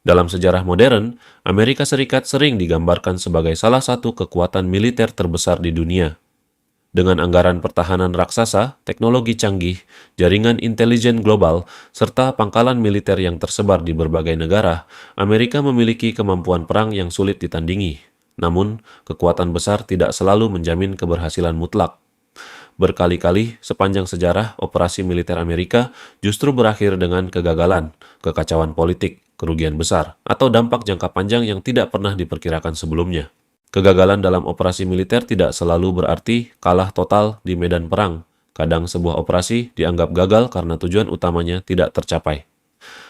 Dalam sejarah modern, Amerika Serikat sering digambarkan sebagai salah satu kekuatan militer terbesar di dunia. Dengan anggaran pertahanan raksasa, teknologi canggih, jaringan intelijen global, serta pangkalan militer yang tersebar di berbagai negara, Amerika memiliki kemampuan perang yang sulit ditandingi. Namun, kekuatan besar tidak selalu menjamin keberhasilan mutlak. Berkali-kali sepanjang sejarah, operasi militer Amerika justru berakhir dengan kegagalan, kekacauan politik, kerugian besar, atau dampak jangka panjang yang tidak pernah diperkirakan sebelumnya. Kegagalan dalam operasi militer tidak selalu berarti kalah total di medan perang. Kadang sebuah operasi dianggap gagal karena tujuan utamanya tidak tercapai.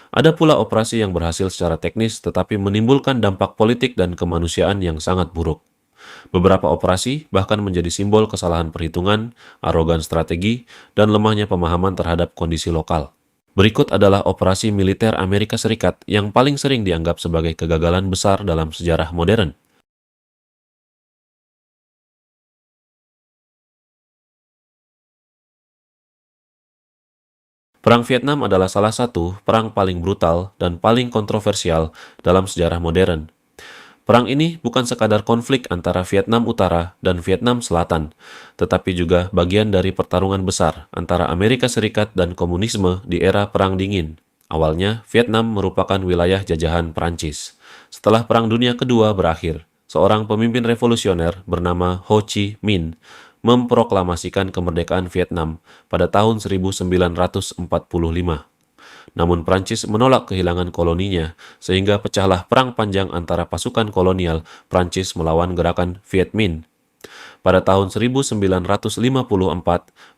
Ada pula operasi yang berhasil secara teknis tetapi menimbulkan dampak politik dan kemanusiaan yang sangat buruk. Beberapa operasi bahkan menjadi simbol kesalahan perhitungan, arogan strategi, dan lemahnya pemahaman terhadap kondisi lokal. Berikut adalah operasi militer Amerika Serikat yang paling sering dianggap sebagai kegagalan besar dalam sejarah modern. Perang Vietnam adalah salah satu perang paling brutal dan paling kontroversial dalam sejarah modern. Perang ini bukan sekadar konflik antara Vietnam Utara dan Vietnam Selatan, tetapi juga bagian dari pertarungan besar antara Amerika Serikat dan komunisme di era Perang Dingin. Awalnya, Vietnam merupakan wilayah jajahan Prancis. Setelah Perang Dunia Kedua berakhir, seorang pemimpin revolusioner bernama Ho Chi Minh memproklamasikan kemerdekaan Vietnam pada tahun 1945. Namun Prancis menolak kehilangan koloninya, sehingga pecahlah perang panjang antara pasukan kolonial Prancis melawan gerakan Viet Minh. Pada tahun 1954,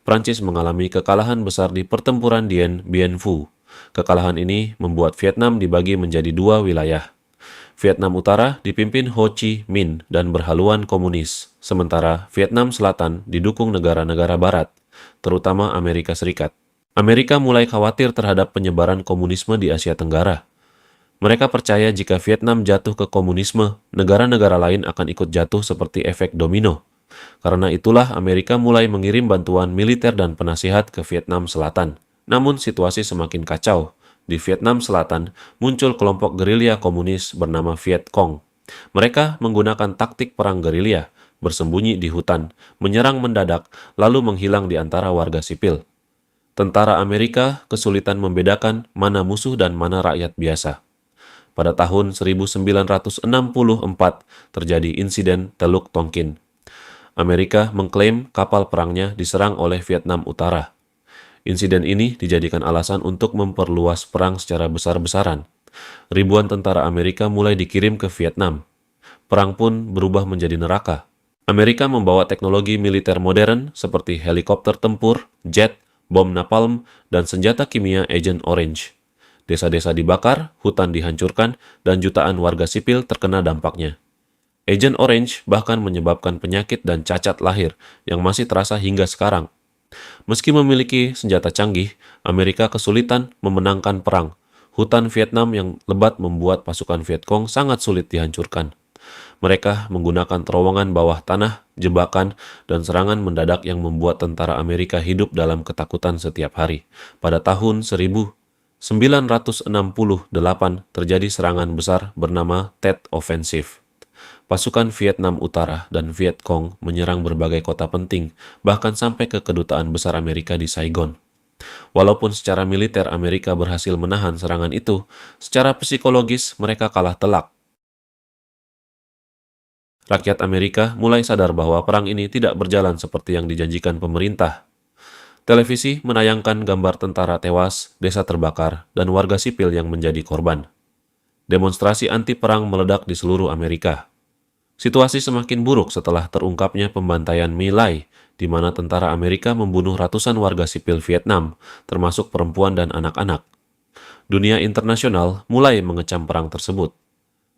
Prancis mengalami kekalahan besar di pertempuran Dien Bien Phu. Kekalahan ini membuat Vietnam dibagi menjadi dua wilayah. Vietnam Utara dipimpin Ho Chi Minh dan berhaluan komunis, sementara Vietnam Selatan didukung negara-negara barat, terutama Amerika Serikat. Amerika mulai khawatir terhadap penyebaran komunisme di Asia Tenggara. Mereka percaya jika Vietnam jatuh ke komunisme, negara-negara lain akan ikut jatuh seperti efek domino. Karena itulah Amerika mulai mengirim bantuan militer dan penasihat ke Vietnam Selatan. Namun situasi semakin kacau. Di Vietnam Selatan muncul kelompok gerilya komunis bernama Viet Cong. Mereka menggunakan taktik perang gerilya, bersembunyi di hutan, menyerang mendadak, lalu menghilang di antara warga sipil. Tentara Amerika kesulitan membedakan mana musuh dan mana rakyat biasa. Pada tahun 1964 terjadi insiden Teluk Tonkin. Amerika mengklaim kapal perangnya diserang oleh Vietnam Utara. Insiden ini dijadikan alasan untuk memperluas perang secara besar-besaran. Ribuan tentara Amerika mulai dikirim ke Vietnam. Perang pun berubah menjadi neraka. Amerika membawa teknologi militer modern seperti helikopter tempur, jet, bom napalm, dan senjata kimia Agent Orange. Desa-desa dibakar, hutan dihancurkan, dan jutaan warga sipil terkena dampaknya. Agent Orange bahkan menyebabkan penyakit dan cacat lahir yang masih terasa hingga sekarang. Meski memiliki senjata canggih, Amerika kesulitan memenangkan perang. Hutan Vietnam yang lebat membuat pasukan Viet Cong sangat sulit dihancurkan. Mereka menggunakan terowongan bawah tanah, jebakan, dan serangan mendadak yang membuat tentara Amerika hidup dalam ketakutan setiap hari. Pada tahun 1968 terjadi serangan besar bernama Tet Offensive. Pasukan Vietnam Utara dan Viet Cong menyerang berbagai kota penting, bahkan sampai ke kedutaan besar Amerika di Saigon. Walaupun secara militer Amerika berhasil menahan serangan itu, secara psikologis mereka kalah telak. Rakyat Amerika mulai sadar bahwa perang ini tidak berjalan seperti yang dijanjikan pemerintah. Televisi menayangkan gambar tentara tewas, desa terbakar, dan warga sipil yang menjadi korban. Demonstrasi anti-perang meledak di seluruh Amerika. Situasi semakin buruk setelah terungkapnya pembantaian My Lai, di mana tentara Amerika membunuh ratusan warga sipil Vietnam, termasuk perempuan dan anak-anak. Dunia internasional mulai mengecam perang tersebut.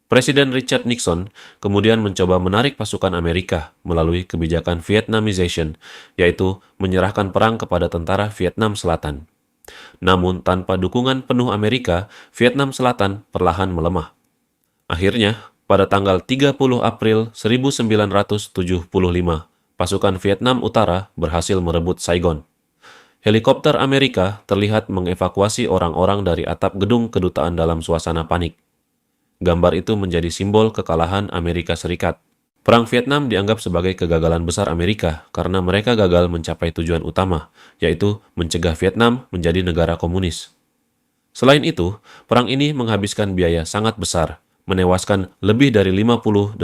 Presiden Richard Nixon kemudian mencoba menarik pasukan Amerika melalui kebijakan Vietnamization, yaitu menyerahkan perang kepada tentara Vietnam Selatan. Namun tanpa dukungan penuh Amerika, Vietnam Selatan perlahan melemah. Akhirnya, pada tanggal 30 April 1975, pasukan Vietnam Utara berhasil merebut Saigon. Helikopter Amerika terlihat mengevakuasi orang-orang dari atap gedung kedutaan dalam suasana panik. Gambar itu menjadi simbol kekalahan Amerika Serikat. Perang Vietnam dianggap sebagai kegagalan besar Amerika karena mereka gagal mencapai tujuan utama, yaitu mencegah Vietnam menjadi negara komunis. Selain itu, perang ini menghabiskan biaya sangat besar, menewaskan lebih dari 58.000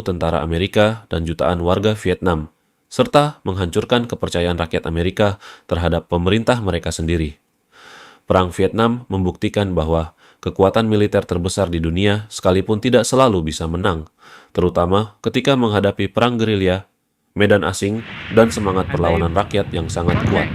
tentara Amerika dan jutaan warga Vietnam, serta menghancurkan kepercayaan rakyat Amerika terhadap pemerintah mereka sendiri. Perang Vietnam membuktikan bahwa kekuatan militer terbesar di dunia sekalipun tidak selalu bisa menang, terutama ketika menghadapi perang gerilya, medan asing, dan semangat perlawanan rakyat yang sangat kuat.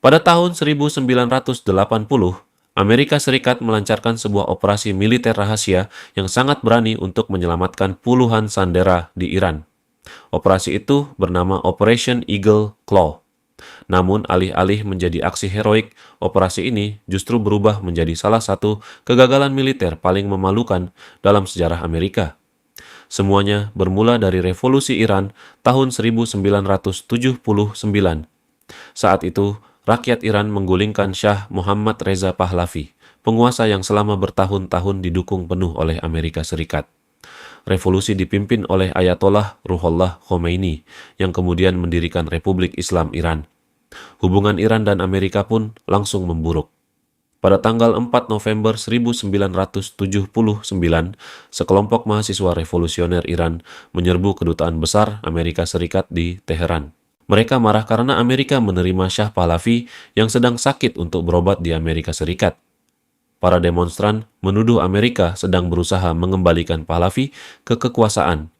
Pada tahun 1980, Amerika Serikat melancarkan sebuah operasi militer rahasia yang sangat berani untuk menyelamatkan puluhan sandera di Iran. Operasi itu bernama Operation Eagle Claw. Namun, alih-alih menjadi aksi heroik, operasi ini justru berubah menjadi salah satu kegagalan militer paling memalukan dalam sejarah Amerika. Semuanya bermula dari Revolusi Iran tahun 1979. Saat itu, rakyat Iran menggulingkan Shah Muhammad Reza Pahlavi, penguasa yang selama bertahun-tahun didukung penuh oleh Amerika Serikat. Revolusi dipimpin oleh Ayatollah Ruhollah Khomeini, yang kemudian mendirikan Republik Islam Iran. Hubungan Iran dan Amerika pun langsung memburuk. Pada tanggal 4 November 1979, sekelompok mahasiswa revolusioner Iran menyerbu kedutaan besar Amerika Serikat di Teheran. Mereka marah karena Amerika menerima Shah Pahlavi yang sedang sakit untuk berobat di Amerika Serikat. Para demonstran menuduh Amerika sedang berusaha mengembalikan Pahlavi ke kekuasaan.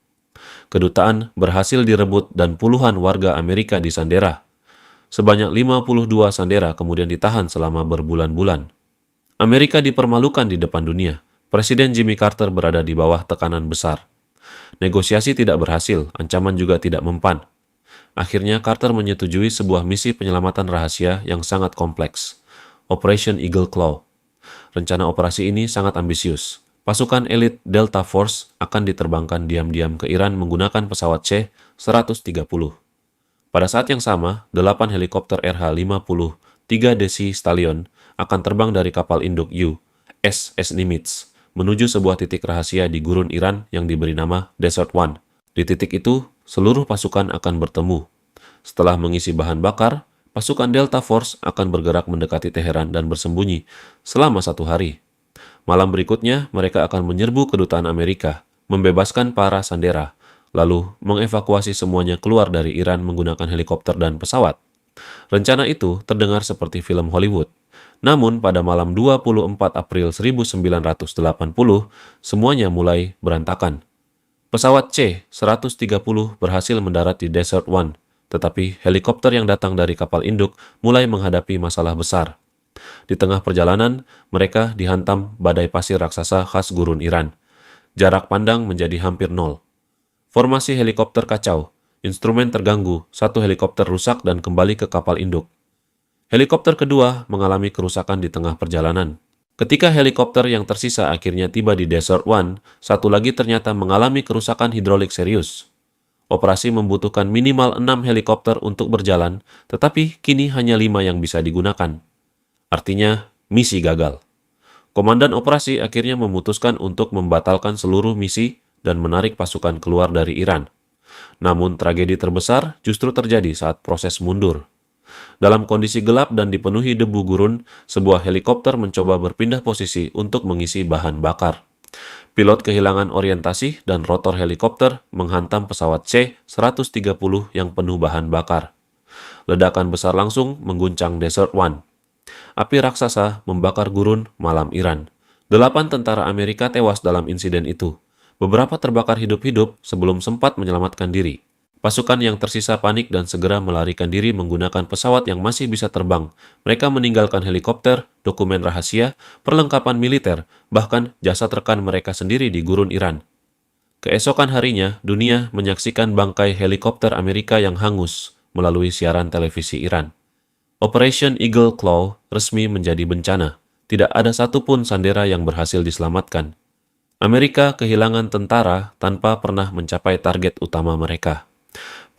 Kedutaan berhasil direbut dan puluhan warga Amerika disandera. Sebanyak 52 sandera kemudian ditahan selama berbulan-bulan. Amerika dipermalukan di depan dunia. Presiden Jimmy Carter berada di bawah tekanan besar. Negosiasi tidak berhasil, ancaman juga tidak mempan. Akhirnya Carter menyetujui sebuah misi penyelamatan rahasia yang sangat kompleks, Operation Eagle Claw. Rencana operasi ini sangat ambisius. Pasukan elit Delta Force akan diterbangkan diam-diam ke Iran menggunakan pesawat C-130. Pada saat yang sama, 8 helikopter RH-50 3 Desi Stallion akan terbang dari kapal induk USS Nimitz menuju sebuah titik rahasia di gurun Iran yang diberi nama Desert One. Di titik itu, seluruh pasukan akan bertemu. Setelah mengisi bahan bakar, pasukan Delta Force akan bergerak mendekati Teheran dan bersembunyi selama 1 hari. Malam berikutnya, mereka akan menyerbu kedutaan Amerika, membebaskan para sandera, lalu mengevakuasi semuanya keluar dari Iran menggunakan helikopter dan pesawat. Rencana itu terdengar seperti film Hollywood. Namun, pada malam 24 April 1980, semuanya mulai berantakan. Pesawat C-130 berhasil mendarat di Desert One, tetapi helikopter yang datang dari kapal induk mulai menghadapi masalah besar. Di tengah perjalanan, mereka dihantam badai pasir raksasa khas gurun Iran. Jarak pandang menjadi hampir nol. Formasi helikopter kacau, instrumen terganggu, satu helikopter rusak dan kembali ke kapal induk. Helikopter kedua mengalami kerusakan di tengah perjalanan. Ketika helikopter yang tersisa akhirnya tiba di Desert One, satu lagi ternyata mengalami kerusakan hidrolik serius. Operasi membutuhkan minimal 6 helikopter untuk berjalan, tetapi kini hanya 5 yang bisa digunakan. Artinya, misi gagal. Komandan operasi akhirnya memutuskan untuk membatalkan seluruh misi dan menarik pasukan keluar dari Iran. Namun, tragedi terbesar justru terjadi saat proses mundur. Dalam kondisi gelap dan dipenuhi debu gurun, sebuah helikopter mencoba berpindah posisi untuk mengisi bahan bakar. Pilot kehilangan orientasi dan rotor helikopter menghantam pesawat C-130 yang penuh bahan bakar. Ledakan besar langsung mengguncang Desert One. Api raksasa membakar gurun malam Iran. 8 tentara Amerika tewas dalam insiden itu. Beberapa terbakar hidup-hidup sebelum sempat menyelamatkan diri. Pasukan yang tersisa panik dan segera melarikan diri menggunakan pesawat yang masih bisa terbang. Mereka meninggalkan helikopter, dokumen rahasia, perlengkapan militer, bahkan jasad rekan mereka sendiri di gurun Iran. Keesokan harinya, dunia menyaksikan bangkai helikopter Amerika yang hangus melalui siaran televisi Iran. Operation Eagle Claw resmi menjadi bencana. Tidak ada satupun sandera yang berhasil diselamatkan. Amerika kehilangan tentara tanpa pernah mencapai target utama mereka.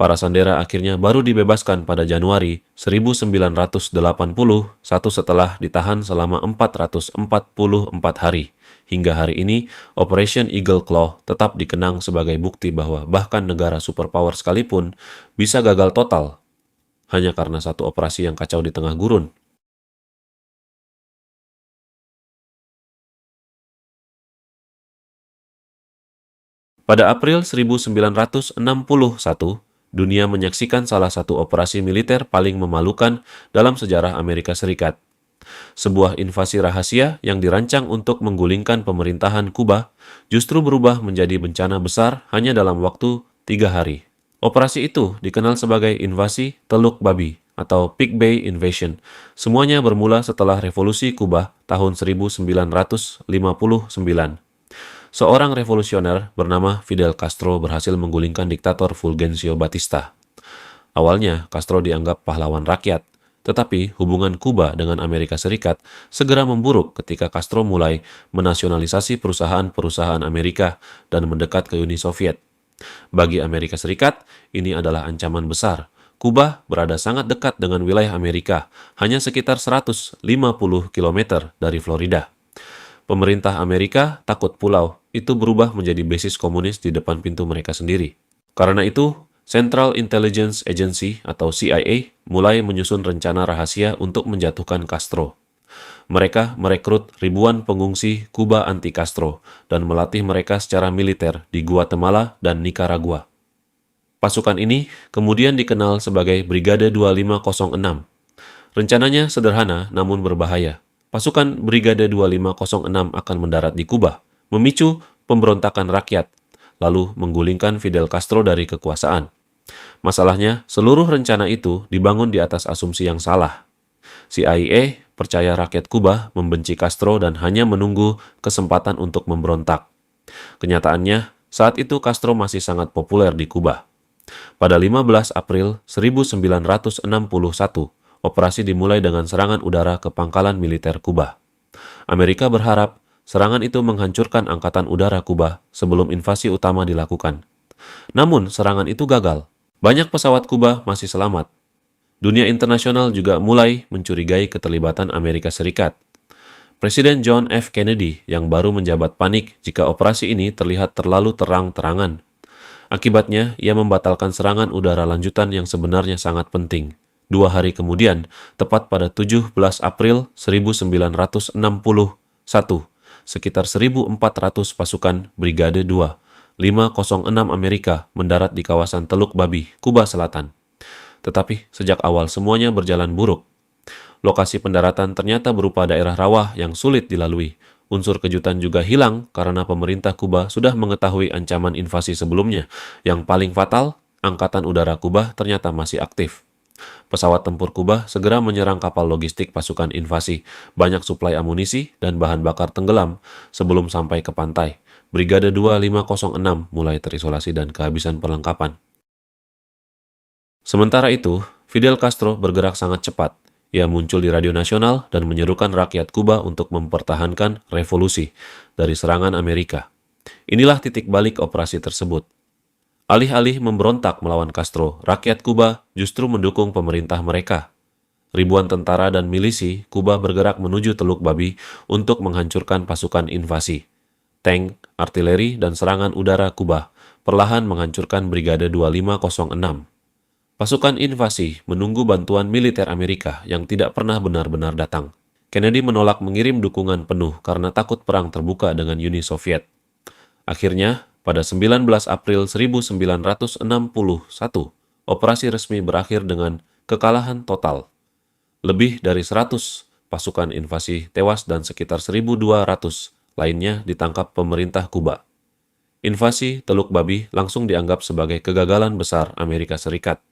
Para sandera akhirnya baru dibebaskan pada Januari 1980, satu setelah ditahan selama 444 hari. Hingga hari ini, Operation Eagle Claw tetap dikenang sebagai bukti bahwa bahkan negara superpower sekalipun bisa gagal total hanya karena satu operasi yang kacau di tengah gurun. Pada April 1961, dunia menyaksikan salah satu operasi militer paling memalukan dalam sejarah Amerika Serikat. Sebuah invasi rahasia yang dirancang untuk menggulingkan pemerintahan Kuba justru berubah menjadi bencana besar hanya dalam waktu 3 hari. Operasi itu dikenal sebagai invasi Teluk Babi atau Pig Bay Invasion. Semuanya bermula setelah Revolusi Kuba tahun 1959. Seorang revolusioner bernama Fidel Castro berhasil menggulingkan diktator Fulgencio Batista. Awalnya, Castro dianggap pahlawan rakyat, tetapi hubungan Kuba dengan Amerika Serikat segera memburuk ketika Castro mulai menasionalisasi perusahaan-perusahaan Amerika dan mendekat ke Uni Soviet. Bagi Amerika Serikat, ini adalah ancaman besar. Kuba berada sangat dekat dengan wilayah Amerika, hanya sekitar 150 km dari Florida. Pemerintah Amerika takut pulau itu berubah menjadi basis komunis di depan pintu mereka sendiri. Karena itu, Central Intelligence Agency atau CIA mulai menyusun rencana rahasia untuk menjatuhkan Castro. Mereka merekrut ribuan pengungsi Kuba anti-Castro dan melatih mereka secara militer di Guatemala dan Nicaragua. Pasukan ini kemudian dikenal sebagai Brigade 2506. Rencananya sederhana namun berbahaya. Pasukan Brigade 2506 akan mendarat di Kuba, memicu pemberontakan rakyat, lalu menggulingkan Fidel Castro dari kekuasaan. Masalahnya, seluruh rencana itu dibangun di atas asumsi yang salah. CIA percaya rakyat Kuba membenci Castro dan hanya menunggu kesempatan untuk memberontak. Kenyataannya, saat itu Castro masih sangat populer di Kuba. Pada 15 April 1961, operasi dimulai dengan serangan udara ke pangkalan militer Kuba. Amerika berharap serangan itu menghancurkan angkatan udara Kuba sebelum invasi utama dilakukan. Namun, serangan itu gagal. Banyak pesawat Kuba masih selamat. Dunia internasional juga mulai mencurigai keterlibatan Amerika Serikat. Presiden John F. Kennedy yang baru menjabat panik jika operasi ini terlihat terlalu terang-terangan. Akibatnya, ia membatalkan serangan udara lanjutan yang sebenarnya sangat penting. 2 hari kemudian, tepat pada 17 April 1961, sekitar 1.400 pasukan Brigade 2, 506 Amerika mendarat di kawasan Teluk Babi, Kuba Selatan. Tetapi sejak awal semuanya berjalan buruk. Lokasi pendaratan ternyata berupa daerah rawa yang sulit dilalui. Unsur kejutan juga hilang karena pemerintah Kuba sudah mengetahui ancaman invasi sebelumnya. Yang paling fatal, Angkatan Udara Kuba ternyata masih aktif. Pesawat tempur Kuba segera menyerang kapal logistik pasukan invasi. Banyak suplai amunisi dan bahan bakar tenggelam sebelum sampai ke pantai. Brigade 2506 mulai terisolasi dan kehabisan perlengkapan. Sementara itu, Fidel Castro bergerak sangat cepat. Ia muncul di radio nasional dan menyerukan rakyat Kuba untuk mempertahankan revolusi dari serangan Amerika. Inilah titik balik operasi tersebut. Alih-alih memberontak melawan Castro, rakyat Kuba justru mendukung pemerintah mereka. Ribuan tentara dan milisi Kuba bergerak menuju Teluk Babi untuk menghancurkan pasukan invasi. Tank, artileri, dan serangan udara Kuba perlahan menghancurkan Brigade 2506. Pasukan invasi menunggu bantuan militer Amerika yang tidak pernah benar-benar datang. Kennedy menolak mengirim dukungan penuh karena takut perang terbuka dengan Uni Soviet. Akhirnya, pada 19 April 1961, operasi resmi berakhir dengan kekalahan total. Lebih dari 100 pasukan invasi tewas dan sekitar 1.200 lainnya ditangkap pemerintah Kuba. Invasi Teluk Babi langsung dianggap sebagai kegagalan besar Amerika Serikat.